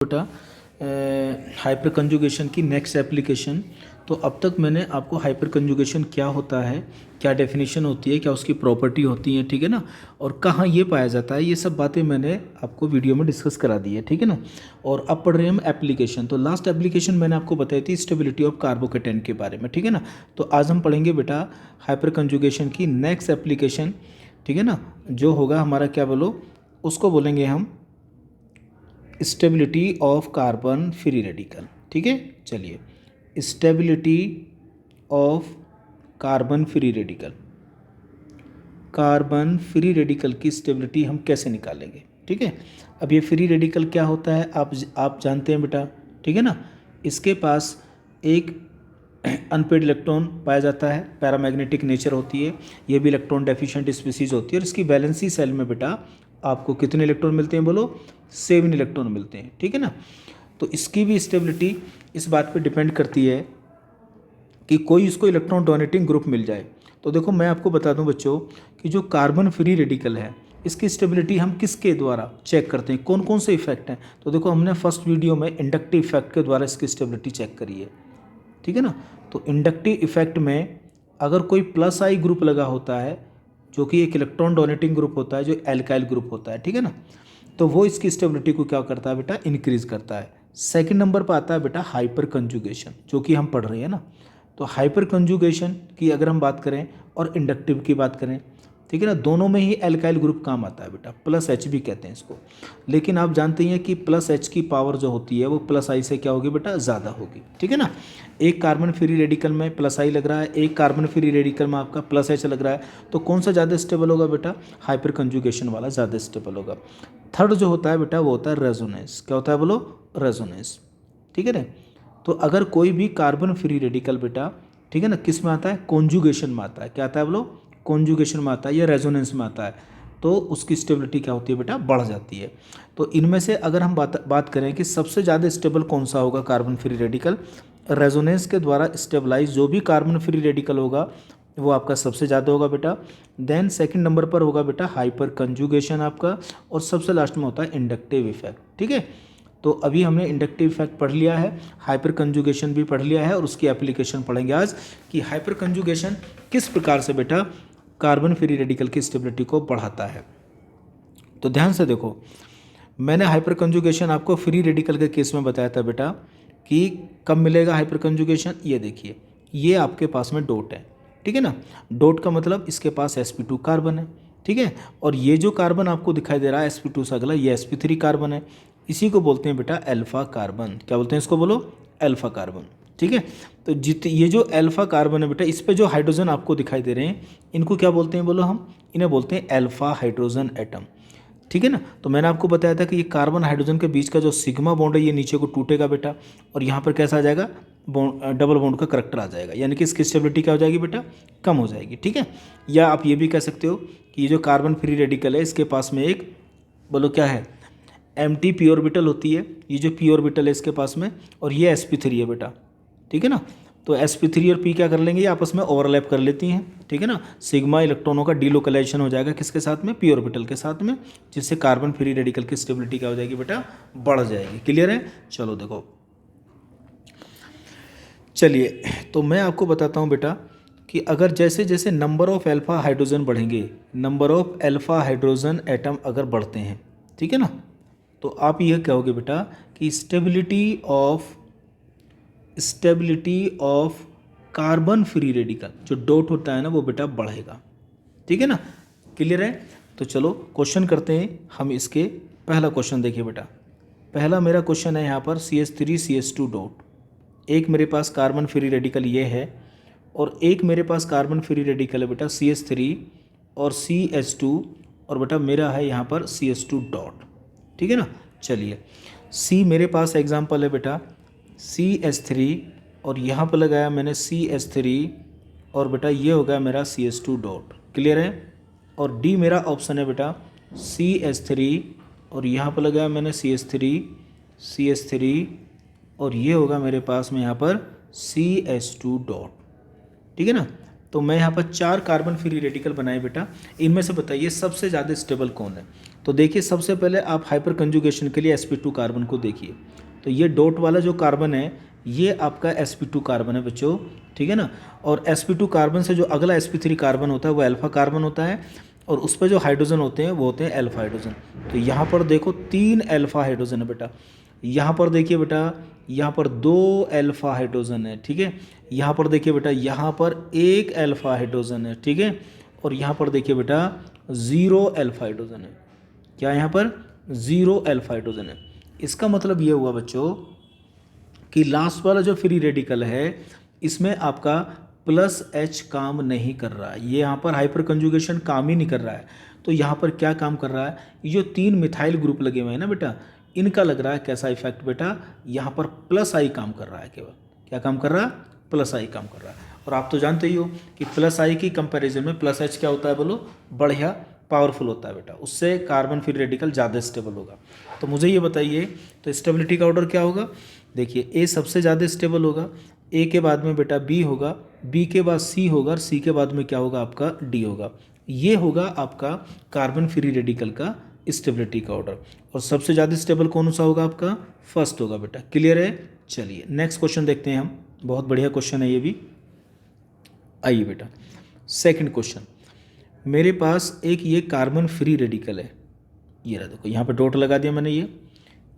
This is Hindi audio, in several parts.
बेटा हाइपर कंजुगेशन की नेक्स्ट एप्लीकेशन। तो अब तक मैंने आपको हाइपर कंजुगेशन क्या होता है, क्या डेफिनेशन होती है, क्या उसकी प्रॉपर्टी होती है, ठीक है ना, और कहाँ ये पाया जाता है, ये सब बातें मैंने आपको वीडियो में डिस्कस करा दी है, ठीक है ना। और अब पढ़ रहे हैं हम एप्लीकेशन। तो लास्ट एप्लीकेशन मैंने आपको बताई थी स्टेबिलिटी ऑफ कार्बोकेटेन के बारे में, ठीक है ना। तो आज हम पढ़ेंगे बेटा हाइपर कंजुगेशन की नेक्स्ट एप्लीकेशन, ठीक है ना। जो होगा हमारा क्या बोलो, उसको बोलेंगे हम stability of carbon free radical, ठीक है। चलिए, stability of carbon free radical, carbon free radical की स्टेबिलिटी हम कैसे निकालेंगे, ठीक है। अब ये फ्री रेडिकल क्या होता है आप जानते हैं बेटा, ठीक है ना। इसके पास एक अनपेड इलेक्ट्रॉन पाया जाता है, पैरामैग्नेटिक नेचर होती है, ये भी इलेक्ट्रॉन डेफिशिएंट स्पीसीज होती है। और इसकी वैलेंसी सेल में बेटा आपको कितने इलेक्ट्रॉन मिलते हैं, बोलो 7 इलेक्ट्रॉन मिलते हैं, ठीक है ना। तो इसकी भी स्टेबिलिटी इस बात पे डिपेंड करती है कि कोई इसको इलेक्ट्रॉन डोनेटिंग ग्रुप मिल जाए। तो देखो मैं आपको बता दूं बच्चों कि जो कार्बन फ्री रेडिकल है इसकी स्टेबिलिटी हम किसके द्वारा चेक करते हैं, कौन कौन से इफेक्ट हैं। तो देखो हमने फर्स्ट वीडियो में इंडक्टिव इफेक्ट के द्वारा इसकी स्टेबिलिटी चेक करी है, ठीक है ना। तो इंडक्टिव इफेक्ट में अगर कोई प्लस आई ग्रुप लगा होता है जो कि एक इलेक्ट्रॉन डोनेटिंग ग्रुप होता है, जो एल्काइल ग्रुप होता है, ठीक है ना, तो वो इसकी स्टेबिलिटी को क्या करता है बेटा, इंक्रीज करता है। सेकंड नंबर पर आता है बेटा हाइपर कंजुगेशन, जो कि हम पढ़ रहे हैं ना। तो हाइपर कंजुगेशन की अगर हम बात करें और इंडक्टिव की बात करें, ठीक है ना, दोनों में ही एल्काइल ग्रुप काम आता है बेटा, प्लस एच भी कहते हैं इसको। लेकिन आप जानते हैं कि प्लस एच की पावर जो होती है वो प्लस आई से क्या होगी बेटा, ज़्यादा होगी, ठीक है ना। एक कार्बन फ्री रेडिकल में प्लस आई लग रहा है, एक कार्बन फ्री रेडिकल में आपका प्लस एच लग रहा है, तो कौन सा ज़्यादा स्टेबल होगा बेटा, हाइपर कंजुगेशन वाला ज़्यादा स्टेबल होगा। थर्ड जो होता है बेटा वो होता है रेजोनेंस। क्या होता है बोलो, रेजोनेंस, ठीक है ना। तो अगर कोई भी कार्बन फ्री रेडिकल बेटा, ठीक है ना, किस में आता है, कॉन्जुगेशन में आता है। क्या आता है बोलो, कॉन्जुगेशन में आता है या रेजोनेंस में आता है, तो उसकी स्टेबिलिटी क्या होती है बेटा, बढ़ जाती है। तो इनमें से अगर हम बात करें कि सबसे ज़्यादा स्टेबल कौन सा होगा कार्बन फ्री रेडिकल, रेजोनेंस के द्वारा स्टेबलाइज जो भी कार्बन फ्री रेडिकल होगा वो आपका सबसे ज़्यादा होगा बेटा। देन सेकंड नंबर पर होगा बेटा हाइपर कंजुगेशन आपका, और सबसे लास्ट में होता है इंडक्टिव इफेक्ट, ठीक है। तो अभी हमने इंडक्टिव इफेक्ट पढ़ लिया है, हाइपर कंजुगेशन भी पढ़ लिया है, और उसकी एप्लीकेशन पढ़ेंगे आज कि हाइपर कंजुगेशन किस प्रकार से बेटा कार्बन फ्री रेडिकल की स्टेबिलिटी को बढ़ाता है। तो ध्यान से देखो, मैंने हाइपर कंजुगेशन आपको फ्री रेडिकल के केस में बताया था बेटा कि कब मिलेगा हाइपर कंजुगेशन। ये देखिए, ये आपके पास में डॉट है, ठीक है ना। डॉट का मतलब इसके पास sp2 कार्बन है, ठीक है। और ये जो कार्बन आपको दिखाई दे रहा है sp2 से अगला, ये sp3 कार्बन है। इसी को बोलते हैं बेटा अल्फा कार्बन। क्या बोलते हैं इसको, बोलो अल्फा कार्बन, ठीक है। तो ये जो अल्फा कार्बन है बेटा, इस पे जो हाइड्रोजन आपको दिखाई दे रहे हैं इनको क्या बोलते हैं, बोलो हम इन्हें बोलते हैं अल्फा हाइड्रोजन एटम, ठीक है ना। तो मैंने आपको बताया था कि ये कार्बन हाइड्रोजन के बीच का जो सिग्मा बॉन्ड है ये नीचे को टूटेगा बेटा, और यहाँ पर कैसा आ जाएगा, डबल बॉन्ड का करैक्टर आ जाएगा, यानी कि इसकी स्टेबिलिटी क्या हो जाएगी बेटा, कम हो जाएगी, ठीक है। या आप ये भी कह सकते हो कि ये जो कार्बन फ्री रेडिकल है इसके पास में एक, बोलो क्या है, एम्प्टी पी ऑर्बिटल होती है। ये जो पी ऑर्बिटल है इसके पास में, और ये sp3 है बेटा, ठीक है ना। तो sp3 और p क्या कर लेंगे, ये आपस में ओवरलैप कर लेती हैं, ठीक है ना। सिग्मा इलेक्ट्रॉनों का डीलोकलाइजेशन हो जाएगा किसके साथ में, पी ऑर्बिटल के साथ में, जिससे कार्बन फ्री रेडिकल की स्टेबिलिटी क्या हो जाएगी बेटा, बढ़ जाएगी। क्लियर है, चलो देखो, चलिए तो मैं आपको बताता हूँ बेटा कि अगर जैसे जैसे नंबर ऑफ अल्फा हाइड्रोजन बढ़ेंगे, number of alpha hydrogen atom अगर बढ़ते हैं, ठीक है ना, तो आप यह कहोगे बेटा कि stability of carbon free radical जो डॉट होता है ना वो बेटा बढ़ेगा, ठीक है ना। क्लियर है। तो चलो क्वेश्चन करते हैं हम इसके। पहला क्वेश्चन देखिए बेटा, पहला मेरा क्वेश्चन है यहाँ पर CH3 CH2 डॉट। एक मेरे पास कार्बन फ्री रेडिकल ये है, और एक मेरे पास कार्बन फ्री रेडिकल है बेटा CH3 और CH2, और बेटा मेरा है यहाँ पर CH2 डॉट, ठीक है ना। चलिए, C मेरे पास एग्जाम्पल है बेटा CH3, और यहाँ पर लगाया मैंने CH3, और बेटा ये हो गया मेरा CH2 डॉट। क्लियर है। और D मेरा ऑप्शन है बेटा CH3, और यहाँ पर लगाया मैंने CH3, और ये होगा मेरे पास में यहाँ पर CH2 डॉट, ठीक है ना। तो मैं यहाँ पर 4 कार्बन फ्री रेडिकल बनाए बेटा, इनमें से बताइए सबसे ज़्यादा स्टेबल कौन है। तो देखिए सबसे पहले आप हाइपर कंजुगेशन के लिए sp2 कार्बन को देखिए, तो ये डॉट वाला जो कार्बन है ये आपका sp2 कार्बन है बच्चों, ठीक है ना। और sp2 कार्बन से जो अगला sp3 कार्बन होता है वो अल्फा कार्बन होता है, और उस पर जो हाइड्रोजन होते हैं वो होते हैं अल्फा हाइड्रोजन। तो यहाँ पर देखो 3 अल्फा हाइड्रोजन है बेटा, यहाँ पर देखिए बेटा यहाँ पर 2 अल्फा हाइड्रोजन है, ठीक है। यहाँ पर देखिए बेटा यहाँ पर 1 अल्फा हाइड्रोजन है, ठीक है। और यहाँ पर देखिए बेटा 0 अल्फा हाइड्रोजन है। क्या यहाँ पर 0 अल्फा हाइड्रोजन है। इसका मतलब ये हुआ बच्चों कि लास्ट वाला जो फ्री रेडिकल है इसमें आपका +H काम नहीं कर रहा है, ये यहाँ पर हाइपर कंजुगेशन काम ही नहीं कर रहा है। तो यहाँ पर क्या काम कर रहा है, ये जो 3 मिथाइल ग्रुप लगे हुए हैं ना बेटा, इनका लग रहा है कैसा इफेक्ट बेटा, यहाँ पर +I काम कर रहा है। केवल क्या काम कर रहा है, +I काम कर रहा है। और आप तो जानते ही हो कि +I की कंपैरिजन में +H क्या होता है, बोलो, बढ़िया पावरफुल होता है बेटा, उससे कार्बन फ्री रेडिकल ज़्यादा स्टेबल होगा। तो मुझे ये बताइए तो स्टेबिलिटी का ऑर्डर क्या होगा, देखिए A सबसे ज़्यादा स्टेबल होगा, A के बाद में बेटा B होगा, B के बाद C होगा, और C के बाद में क्या होगा आपका D होगा। ये होगा आपका कार्बन फ्री रेडिकल का स्टेबिलिटी का ऑर्डर। और सबसे ज़्यादा स्टेबल कौन सा होगा आपका, फर्स्ट होगा बेटा। क्लियर है। चलिए नेक्स्ट क्वेश्चन देखते हैं हम, बहुत बढ़िया क्वेश्चन है ये भी। आइए बेटा सेकंड क्वेश्चन, मेरे पास एक ये कार्बन फ्री रेडिकल है, ये रहा देखो यहाँ पर डॉट लगा दिया मैंने,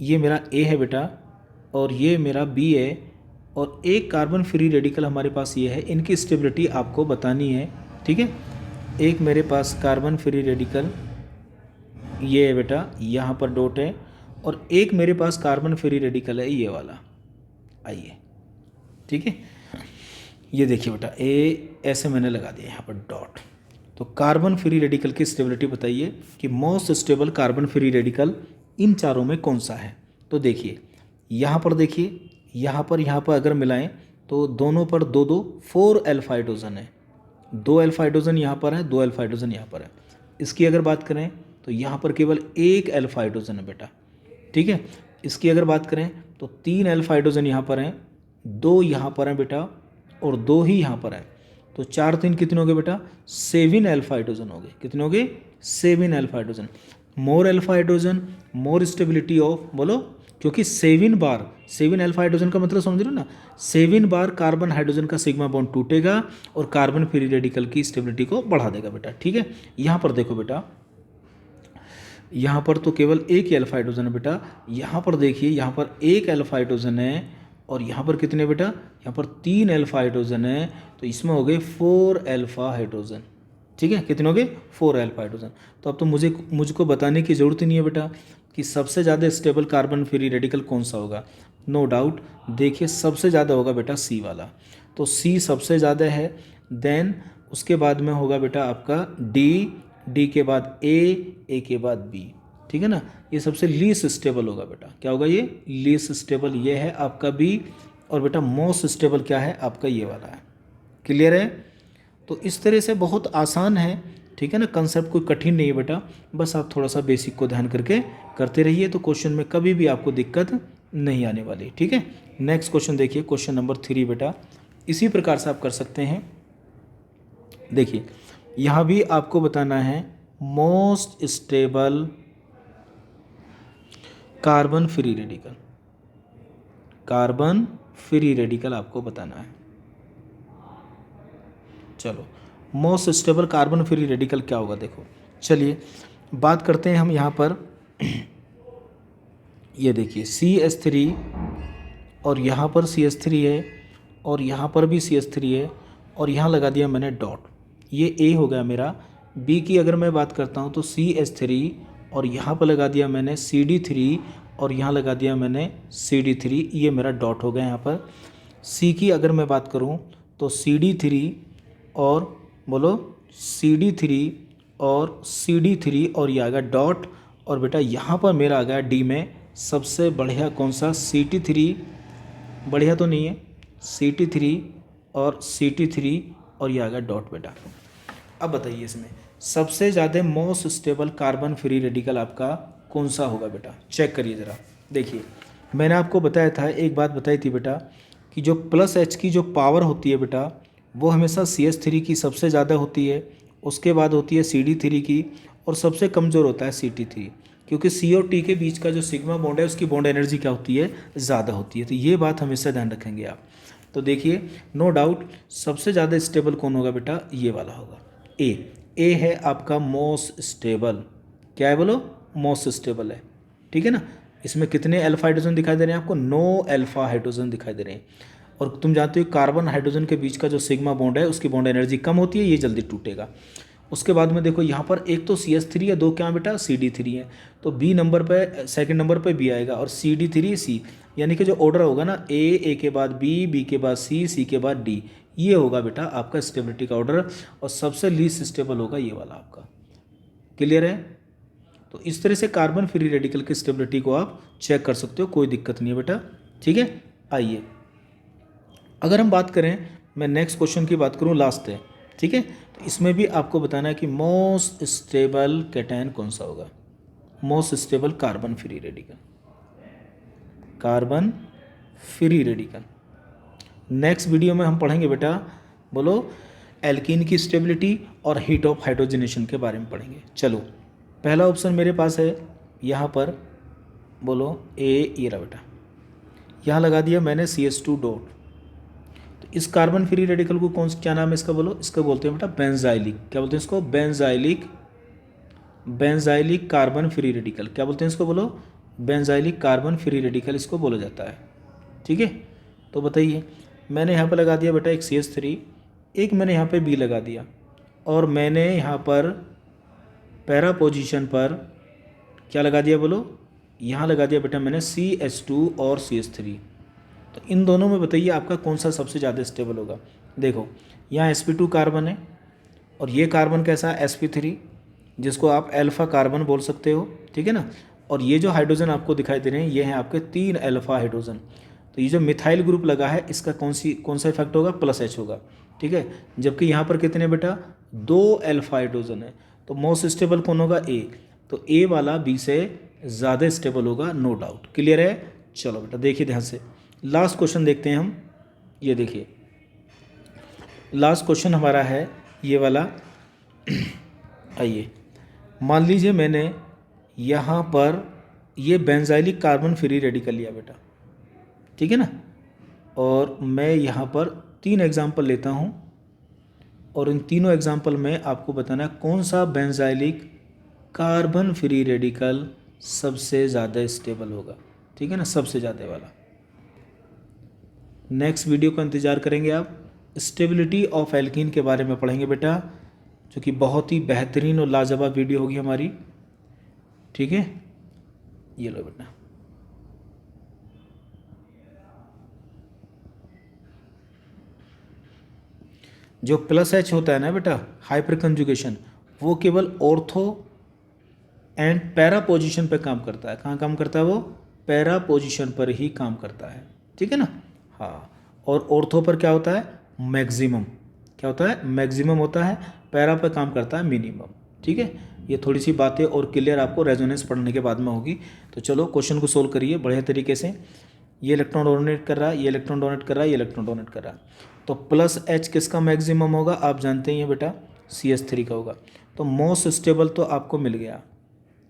ये मेरा A है बेटा और ये मेरा B है, और एक कार्बन फ्री रेडिकल हमारे पास ये है, इनकी स्टेबिलिटी आपको बतानी है, ठीक है। एक मेरे पास कार्बन फ्री रेडिकल ये है बेटा, यहाँ पर डॉट है, और एक मेरे पास कार्बन फ्री रेडिकल है ये वाला, आइए, ठीक है। ये देखिए बेटा A ऐसे मैंने लगा दिया यहाँ पर डॉट। तो कार्बन फ्री रेडिकल की स्टेबिलिटी बताइए कि most stable carbon free radical इन चारों में कौन सा है। तो देखिए यहाँ पर देखिए, यहाँ पर अगर मिलाएं तो दोनों पर 2 4 अल्फा हाइड्रोजन है, 2 अल्फा हाइड्रोजन यहाँ पर है, 2 अल्फा हाइड्रोजन यहाँ पर है। इसकी अगर बात करें तो यहाँ पर केवल 1 अल्फा हाइड्रोजन है बेटा, ठीक है। इसकी अगर बात करें तो 3 अल्फा हाइड्रोजन यहाँ पर हैं, 2 यहाँ पर हैं बेटा, और 2 ही यहाँ पर हैं। तो 4 3 कितने हो गए बेटा, 7 अल्फा हाइड्रोजन हो गए। कितने हो गए, 7 alpha hydrogen. More alpha hydrogen more stability of, बोलो, क्योंकि 7 अल्फा हाइड्रोजन का मतलब समझ रहे हो ना, 7 बार कार्बन हाइड्रोजन का सिग्मा बॉन्ड टूटेगा और कार्बन फ्री रेडिकल की स्टेबिलिटी को बढ़ा देगा बेटा, ठीक है। यहाँ पर देखो बेटा, यहाँ पर तो केवल 1 ही अल्फा हाइड्रोजन है बेटा, यहाँ पर देखिए यहाँ पर 1 अल्फा हाइड्रोजन है, और यहाँ पर कितने बेटा, यहाँ पर 3 अल्फा हाइड्रोजन है, तो इसमें हो गए 4 अल्फा हाइड्रोजन, ठीक है। कितने हो गए, 4 अल्फा हाइड्रोजन। तो अब तो मुझको बताने की ज़रूरत ही नहीं है बेटा कि सबसे ज़्यादा स्टेबल कार्बन फ्री रेडिकल कौन सा होगा। नो डाउट, देखिए सबसे ज़्यादा होगा बेटा C वाला, तो C सबसे ज़्यादा है। देन उसके बाद में होगा बेटा आपका D के बाद A के बाद B, ठीक है ना। ये सबसे लीस्ट स्टेबल होगा बेटा, क्या होगा, ये लीस्ट स्टेबल ये है आपका B, और बेटा मोस्ट स्टेबल क्या है आपका ये वाला है। क्लियर है। तो इस तरह से बहुत आसान है, ठीक है ना, कंसेप्ट कोई कठिन नहीं है बेटा, बस आप थोड़ा सा बेसिक को ध्यान करके करते रहिए तो क्वेश्चन में कभी भी आपको दिक्कत नहीं आने वाली, ठीक है। नेक्स्ट क्वेश्चन देखिए, क्वेश्चन नंबर 3 बेटा, इसी प्रकार से आप कर सकते हैं। देखिए यहाँ भी आपको बताना है most stable carbon free radical, carbon free radical आपको बताना है। चलो most stable carbon free radical क्या होगा, देखो चलिए बात करते हैं हम यहाँ पर। ये देखिए CH3, और यहाँ पर CH3 है, और यहाँ पर भी CH3 है, और यहाँ लगा दिया मैंने डॉट, ये A हो गया मेरा। B की अगर मैं बात करता हूँ तो CH3, और यहाँ पर लगा दिया मैंने CD3, और यहाँ लगा दिया मैंने CD3, ये मेरा डॉट हो गया यहाँ पर। C की अगर मैं बात करूँ तो CD3 और बोलो CD3 और CD3, और ये आ गया डॉट, और बेटा यहाँ पर मेरा आ गया D में सबसे बढ़िया कौन सा, CT3, बढ़िया तो नहीं है, CT3 और CT3, और ये आ गया डॉट बेटा। अब बताइए इसमें सबसे ज़्यादा most stable carbon free radical आपका कौन सा होगा बेटा, चेक करिए ज़रा। देखिए मैंने आपको बताया था, एक बात बताई थी बेटा कि जो +H की जो पावर होती है बेटा वो हमेशा CH3 की सबसे ज़्यादा होती है, उसके बाद होती है CD3 की, और सबसे कमज़ोर होता है CT3, क्योंकि C और T के बीच का जो सिग्मा बॉन्ड है उसकी बॉन्ड एनर्जी क्या होती है, ज़्यादा होती है। तो ये बात हमेशा ध्यान रखेंगे आप। तो देखिए नो डाउट सबसे ज़्यादा स्टेबल कौन होगा बेटा, ये वाला होगा ए है आपका मोस्ट स्टेबल। क्या है बोलो, मोस्ट स्टेबल है, ठीक है ना। इसमें कितने अल्फा हाइड्रोजन दिखाई दे रहे हैं आपको, 9 अल्फा हाइड्रोजन दिखाई दे रहे हैं। और तुम जानते हो कार्बन हाइड्रोजन के बीच का जो सिग्मा बॉन्ड है उसकी बॉन्ड एनर्जी कम होती है, ये जल्दी टूटेगा। उसके बाद में देखो यहाँ पर एक तो CH3 है, दो क्या बेटा CD3 है, तो बी नंबर पे, सेकंड नंबर पे बी आएगा और CD3 C, यानी कि जो ऑर्डर होगा ना ए के बाद बी के बाद सी के बाद डी, ये होगा बेटा आपका स्टेबिलिटी का ऑर्डर। और सबसे लीस्ट स्टेबल होगा ये वाला आपका। क्लियर है। तो इस तरह से कार्बन फ्री रेडिकल की स्टेबिलिटी को आप चेक कर सकते हो, कोई दिक्कत नहीं है बेटा, ठीक है। आइए अगर हम बात करें, मैं नेक्स्ट क्वेश्चन की बात करूं, लास्ट है, ठीक है। तो इसमें भी आपको बताना है कि मोस्ट स्टेबल कैटायन कौन सा होगा, most stable carbon free radical, carbon free radical. Next video में हम पढ़ेंगे बेटा, बोलो एल्कीन की स्टेबिलिटी और हीट ऑफ हाइड्रोजनेशन के बारे में पढ़ेंगे। चलो पहला ऑप्शन मेरे पास है यहाँ पर, बोलो ए, ये रहा बेटा, यहाँ लगा दिया मैंने CH2 डॉट। तो इस कार्बन फ्री रेडिकल को क्या नाम है इसका, बोलो, इसका बोलते हैं बेटा बेंजाइलिक। क्या बोलते हैं इसको, बेंजाइलिक कार्बन फ्री रेडिकल। क्या बोलते हैं इसको, बोलो बेंजाइलिक कार्बन फ्री रेडिकल इसको बोला जाता है, ठीक है। तो बताइए, मैंने यहाँ पर लगा दिया बेटा एक CH3, एक मैंने यहाँ पे B लगा दिया, और मैंने यहाँ पर पैरा पोजीशन पर क्या लगा दिया, बोलो, यहाँ लगा दिया बेटा मैंने CH2 और CH3। तो इन दोनों में बताइए आपका कौन सा सबसे ज़्यादा स्टेबल होगा। देखो यहाँ sp2 कार्बन है और ये कार्बन कैसा है sp3, जिसको आप अल्फ़ा कार्बन बोल सकते हो, ठीक है ना। और ये जो हाइड्रोजन आपको दिखाई दे रहे हैं ये हैं आपके 3 अल्फ़ा हाइड्रोजन। तो ये जो मिथाइल ग्रुप लगा है इसका कौन सा इफेक्ट होगा, +H होगा, ठीक है। जबकि यहाँ पर कितने बेटा, 2 अल्फ़ा हाइड्रोजन है। तो मोस्ट स्टेबल कौन होगा, A। तो A वाला B से ज़्यादा स्टेबल होगा, नो डाउट। क्लियर है। चलो बेटा देखिए ध्यान से, लास्ट क्वेश्चन देखते हैं हम। ये देखिए लास्ट क्वेश्चन हमारा है ये वाला। आइए मान लीजिए मैंने यहाँ पर ये बेंजाइलिक कार्बन फ्री रेडिकल लिया बेटा, ठीक है ना, और मैं यहाँ पर 3 एग्जाम्पल लेता हूँ और इन तीनों एग्जाम्पल में आपको बताना है कौन सा बेंजाइलिक कार्बन फ्री रेडिकल सबसे ज़्यादा स्टेबल होगा, ठीक है ना, सबसे ज़्यादा वाला। नेक्स्ट वीडियो का इंतज़ार करेंगे आप। स्टेबिलिटी ऑफ एल्कीन के बारे में पढ़ेंगे बेटा, जो कि बहुत ही बेहतरीन और लाजवाब वीडियो होगी हमारी, ठीक है। ये लो बेटा, जो +H होता है ना बेटा, हाइपर कंजुगेशन, वो केवल ऑर्थो एंड पैरा पोजीशन पे काम करता है। कहाँ काम करता है वो, पैरा पोजीशन पर ही काम करता है, ठीक है ना। हाँ, और ऑर्थो पर क्या होता है, मैक्सिमम। क्या होता है, मैक्सिमम होता है। पैरा पर काम करता है मिनिमम, ठीक है। ये थोड़ी सी बातें और क्लियर आपको रेजोनेंस पढ़ने के बाद में होगी। तो चलो क्वेश्चन को सोल्व करिए बढ़िया तरीके से। ये इलेक्ट्रॉन डोनेट कर रहा है, ये इलेक्ट्रॉन डोनेट कर रहा है, ये इलेक्ट्रॉन डोनेट कर रहा है। तो +H किसका मैक्सिमम होगा, आप जानते ही हैं बेटा, CH3 का होगा। तो मोस्ट स्टेबल तो आपको मिल गया,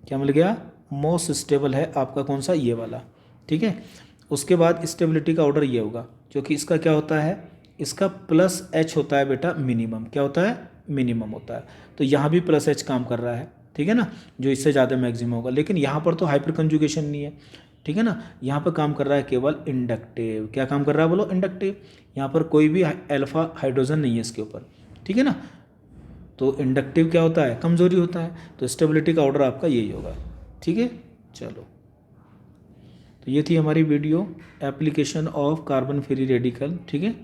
क्या मिल गया, मोस्ट स्टेबल है आपका कौन सा, ये वाला, ठीक है। उसके बाद स्टेबिलिटी का ऑर्डर ये होगा, क्योंकि इसका क्या होता है, इसका +H होता है बेटा मिनिमम। क्या होता है, मिनिमम होता है। तो यहाँ भी +H काम कर रहा है, ठीक है ना, जो इससे ज़्यादा मैक्सिमम होगा। लेकिन यहाँ पर तो हाइपर कंजुगेशन नहीं है, ठीक है ना। यहाँ पर काम कर रहा है केवल इंडक्टिव। क्या काम कर रहा है, बोलो, इंडक्टिव। यहाँ पर कोई भी अल्फ़ा हाइड्रोजन नहीं है इसके ऊपर, ठीक है ना। तो इंडक्टिव क्या होता है, कमजोरी होता है। तो स्टेबिलिटी का ऑर्डर आपका यही होगा, ठीक है। चलो, तो ये थी हमारी video, application of carbon free radical, ठीक है।